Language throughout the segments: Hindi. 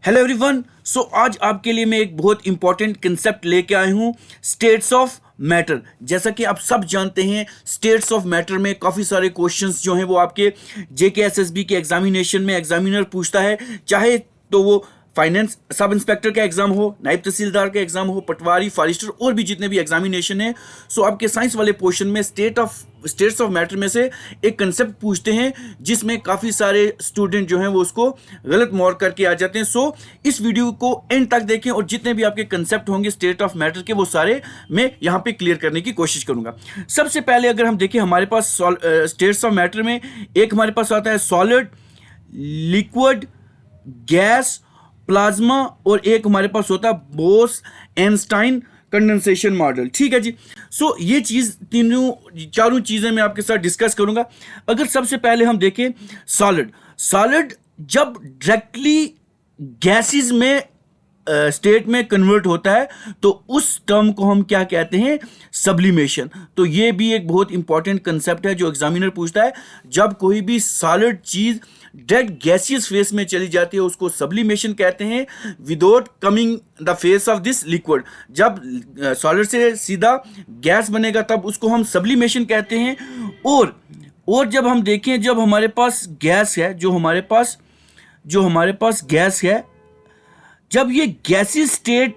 Hello everyone. सो आज आपके लिए मैं एक बहुत इंपॉर्टेंट कंसेप्ट लेके आया हूँ, स्टेट्स ऑफ मैटर। जैसा कि आप सब जानते हैं, स्टेट्स ऑफ मैटर में काफ़ी सारे क्वेश्चंस जो हैं वो आपके जेकेएसएसबी के एग्जामिनेशन में एग्जामिनर पूछता है, चाहे तो वो फाइनेंस सब इंस्पेक्टर का एग्जाम हो, नायब तहसीलदार का एग्जाम हो, पटवारी, फॉरेस्टर और भी जितने भी एग्जामिनेशन है। सो आपके साइंस वाले पोर्शन में स्टेट्स ऑफ मैटर में से एक कंसेप्ट पूछते हैं जिसमें काफ़ी सारे स्टूडेंट जो हैं वो उसको गलत मार्क करके आ जाते हैं। सो इस वीडियो को एंड तक देखें और जितने भी आपके कंसेप्ट होंगे स्टेट ऑफ मैटर के वो सारे मैं यहाँ पे क्लियर करने की कोशिश करूँगा। सबसे पहले अगर हम देखें, हमारे पास स्टेट्स ऑफ मैटर में एक हमारे पास आता है सॉलिड, लिक्विड, गैस, प्लाज्मा और एक हमारे पास होता है बोस-आइंस्टाइन कंडेंसेशन मॉडल। ठीक है जी। सो ये चीज़ चारों चीज़ें मैं आपके साथ डिस्कस करूंगा। अगर सबसे पहले हम देखें सॉलिड जब डायरेक्टली गैसेस में स्टेट में कन्वर्ट होता है तो उस टर्म को हम क्या कहते हैं, सब्लिमेशन। तो ये भी एक बहुत इंपॉर्टेंट कंसेप्ट है जो एग्जामिनर पूछता है। जब कोई भी सॉलिड चीज़ डायरेक्ट गैसियस फेस में चली जाती है उसको सब्लिमेशन कहते हैं, without coming the face of this liquid. जब सॉलिड से सीधा गैस बनेगा तब उसको हम सब्लिमेशन कहते हैं। और जब हम देखें, जब हमारे पास गैस है, जो हमारे पास गैस है, जब ये गैसियस स्टेट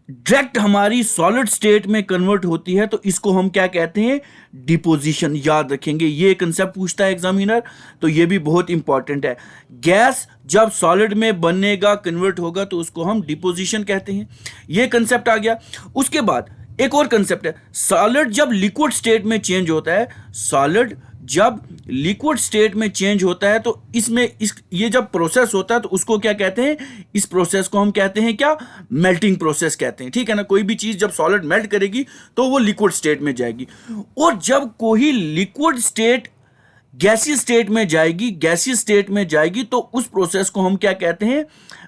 डायरेक्ट हमारी सॉलिड स्टेट में कन्वर्ट होती है तो इसको हम क्या कहते हैं, डिपोजिशन। याद रखेंगे, ये कंसेप्ट पूछता है एग्जामिनर, तो ये भी बहुत इंपॉर्टेंट है। गैस जब सॉलिड में बनेगा, कन्वर्ट होगा तो उसको हम डिपोजिशन कहते हैं। ये कंसेप्ट आ गया। उसके बाद एक और कंसेप्ट है, सॉलिड जब लिक्विड स्टेट में चेंज होता है, सॉलिड जब लिक्विड स्टेट में चेंज होता है तो ये जब प्रोसेस होता है तो उसको क्या कहते हैं, इस प्रोसेस को हम कहते हैं क्या, मेल्टिंग प्रोसेस कहते हैं। ठीक है ना। कोई भी चीज़ जब सॉलिड मेल्ट करेगी तो वो लिक्विड स्टेट में जाएगी। और जब कोई लिक्विड स्टेट गैसीय स्टेट में जाएगी तो उस प्रोसेस को हम क्या कहते हैं,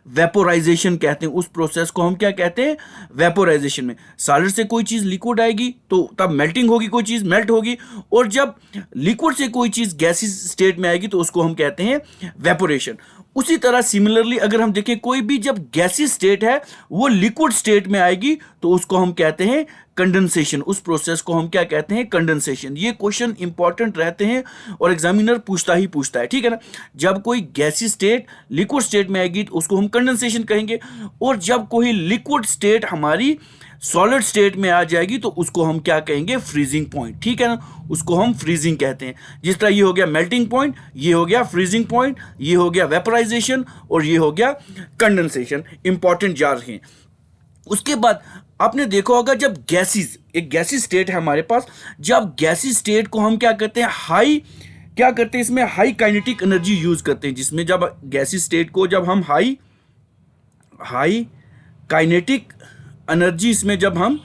वेपोराइजेशन कहते हैं। उस प्रोसेस को हम क्या कहते हैं, वेपोराइजेशन। में सॉलिड से कोई चीज़ लिक्विड आएगी तो तब मेल्टिंग होगी, कोई चीज़ मेल्ट होगी। और जब लिक्विड से कोई चीज़ गैसीय स्टेट में आएगी तो उसको हम कहते हैं वेपोरेशन। उसी तरह सिमिलरली अगर हम देखें, कोई भी जब गैसीय स्टेट है वो लिक्विड स्टेट में आएगी तो उसको हम कहते हैं कंडेंसेशन। उस प्रोसेस को हम क्या कहते हैं, कंडेंसेशन। ये क्वेश्चन इंपॉर्टेंट रहते हैं और एग्जामिनर पूछता है। ठीक है ना। जब कोई गैसीय स्टेट लिक्विड स्टेट में आएगी तो उसको हम कंडेंसेशन कहेंगे। और जब कोई लिक्विड स्टेट हमारी सॉलिड स्टेट में आ जाएगी तो उसको हम क्या कहेंगे, फ्रीजिंग पॉइंट। ठीक है ना, उसको हम फ्रीजिंग कहते हैं। जिस तरह ये हो गया मेल्टिंग पॉइंट, ये हो गया फ्रीजिंग पॉइंट, ये हो गया वेपराइजेशन और ये हो गया कंडेंसेशन। इंपॉर्टेंट जा रहे हैं। उसके बाद आपने देखा होगा, जब एक गैसीय स्टेट है हमारे पास, जब गैसीय स्टेट को हम क्या करते हैं, इसमें हाई काइनेटिक एनर्जी यूज करते हैं। जिसमें जब गैसीय स्टेट को जब हम हाई काइनेटिक एनर्जी, इसमें जब हम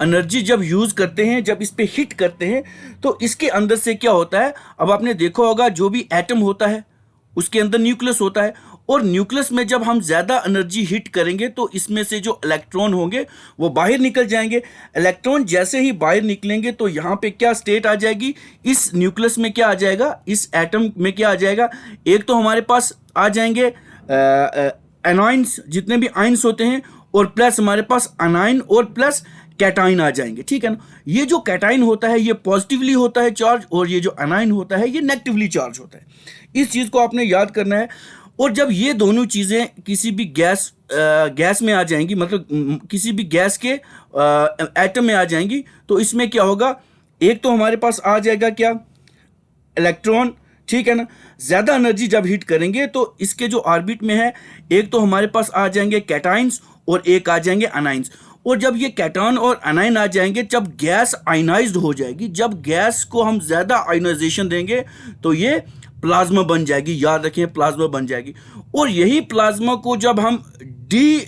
एनर्जी जब यूज करते हैं, जब इस पे हिट करते हैं तो इसके अंदर से क्या होता है, अब आपने देखा होगा जो भी एटम होता है उसके अंदर न्यूक्लियस होता है। और न्यूक्लियस में जब हम ज़्यादा एनर्जी हिट करेंगे तो इसमें से जो इलेक्ट्रॉन होंगे वो बाहर निकल जाएंगे। इलेक्ट्रॉन जैसे ही बाहर निकलेंगे तो यहाँ पे क्या स्टेट आ जाएगी, इस न्यूक्लियस में क्या आ जाएगा, इस एटम में क्या आ जाएगा, एक तो हमारे पास आ जाएंगे एनाइंस, जितने भी आइंस होते हैं, और प्लस हमारे पास अनाइन और प्लस कैटाइन आ जाएंगे। ठीक है ना। ये जो कैटाइन होता है ये पॉजिटिवली होता है चार्ज, और ये जो अनाइन होता है ये नेगेटिवली चार्ज होता है। इस चीज़ को आपने याद करना है। और जब ये दोनों चीज़ें किसी भी गैस में आ जाएंगी, मतलब किसी भी गैस के एटम में आ जाएंगी, तो इसमें क्या होगा, एक तो हमारे पास आ जाएगा क्या, इलेक्ट्रॉन। ठीक है ना। ज़्यादा एनर्जी जब हिट करेंगे तो इसके जो ऑर्बिट में है, एक तो हमारे पास आ जाएंगे कैटाइंस और एक आ जाएंगे अनाइंस। और जब ये कैटायन और अनाइन आ जाएंगे, जब गैस आयनाइज्ड हो जाएगी, जब गैस को हम ज़्यादा आयनाइजेशन देंगे तो ये प्लाज्मा बन जाएगी। याद रखें, प्लाज्मा बन जाएगी। और यही प्लाज्मा को जब हम डी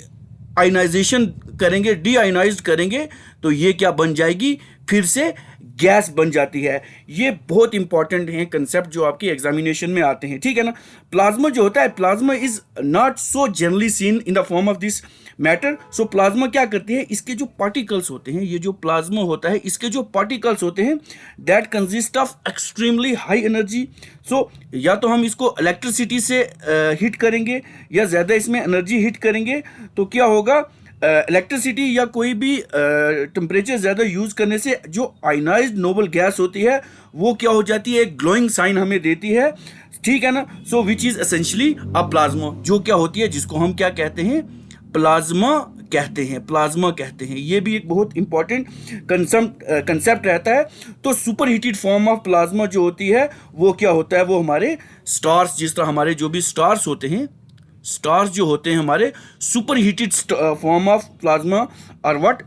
आयनाइज्ड करेंगे तो ये क्या बन जाएगी, फिर से गैस बन जाती है। ये बहुत इंपॉर्टेंट है कंसेप्ट जो आपके एग्जामिनेशन में आते हैं, ठीक है ना। प्लाज्मा जो होता है, plasma is not so generally seen in the form of this matter. So plasma क्या करती है, इसके जो पार्टिकल्स होते हैं, ये जो प्लाज्मा होता है इसके जो पार्टिकल्स होते हैं that consist of extremely high energy. So या तो हम इसको इलेक्ट्रिसिटी से हिट करेंगे या ज़्यादा इसमें एनर्जी हिट करेंगे तो क्या होगा, इलेक्ट्रिसिटी या कोई भी टेम्परेचर ज़्यादा यूज़ करने से जो आयनाइज्ड नोबल गैस होती है वो क्या हो जाती है, एक ग्लोइंग साइन हमें देती है, ठीक है ना। So which is essentially a plasma, जो क्या होती है, जिसको हम क्या कहते हैं, प्लाज्मा कहते हैं, प्लाज्मा कहते हैं। ये भी एक बहुत इंपॉर्टेंट कंसेप्ट रहता है। तो super heated form of plasma जो होती है वो क्या होता है, वो हमारे स्टार्स, जिस तरह हमारे जो भी स्टार्स होते हैं, स्टार्स जो होते हैं हमारे super heated form of plasma और व्हाट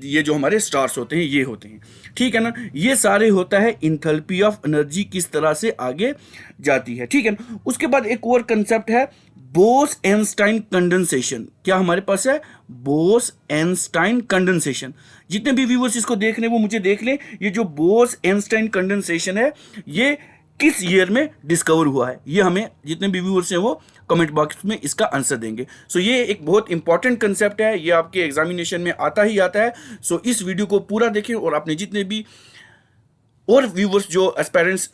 ये जो हमारे स्टार्स होते हैं ये होते हैं, ठीक है ना। ये सारे होता है इंथैल्पी ऑफ एनर्जी किस तरह से आगे जाती है, ठीक है ना। उसके बाद एक और कंसेप्ट है बोस-एनस्टाइन कंडेंसेशन। क्या हमारे पास है, बोस-एनस्टाइन कंडेंसेशन। जितने भी व्यूअर्स इसको देख रहे हैं वो मुझे देख लें, ये जो बोस-एनस्टाइन कंडेंसेशन है ये किस ईयर में डिस्कवर हुआ है, ये हमें जितने भी व्यूअर्स हैं वो कमेंट बॉक्स में इसका आंसर देंगे। सो ये एक बहुत इंपॉर्टेंट कंसेप्ट है, ये आपके एग्जामिनेशन में आता ही आता है। सो इस वीडियो को पूरा देखें और अपने जितने भी और व्यूवर्स जो एस्पायरेंट्स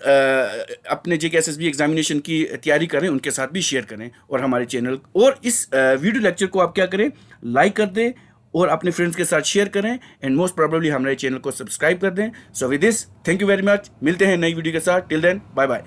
अपने JKSSB एग्जामिनेशन की तैयारी करें उनके साथ भी शेयर करें। और हमारे चैनल और इस वीडियो लेक्चर को आप क्या करें, लाइक कर दें और अपने फ्रेंड्स के साथ शेयर करें एंड मोस्ट प्रोबेबली हमारे चैनल को सब्सक्राइब कर दें। So with this thank you very much, मिलते हैं नई वीडियो के साथ। Till then bye bye.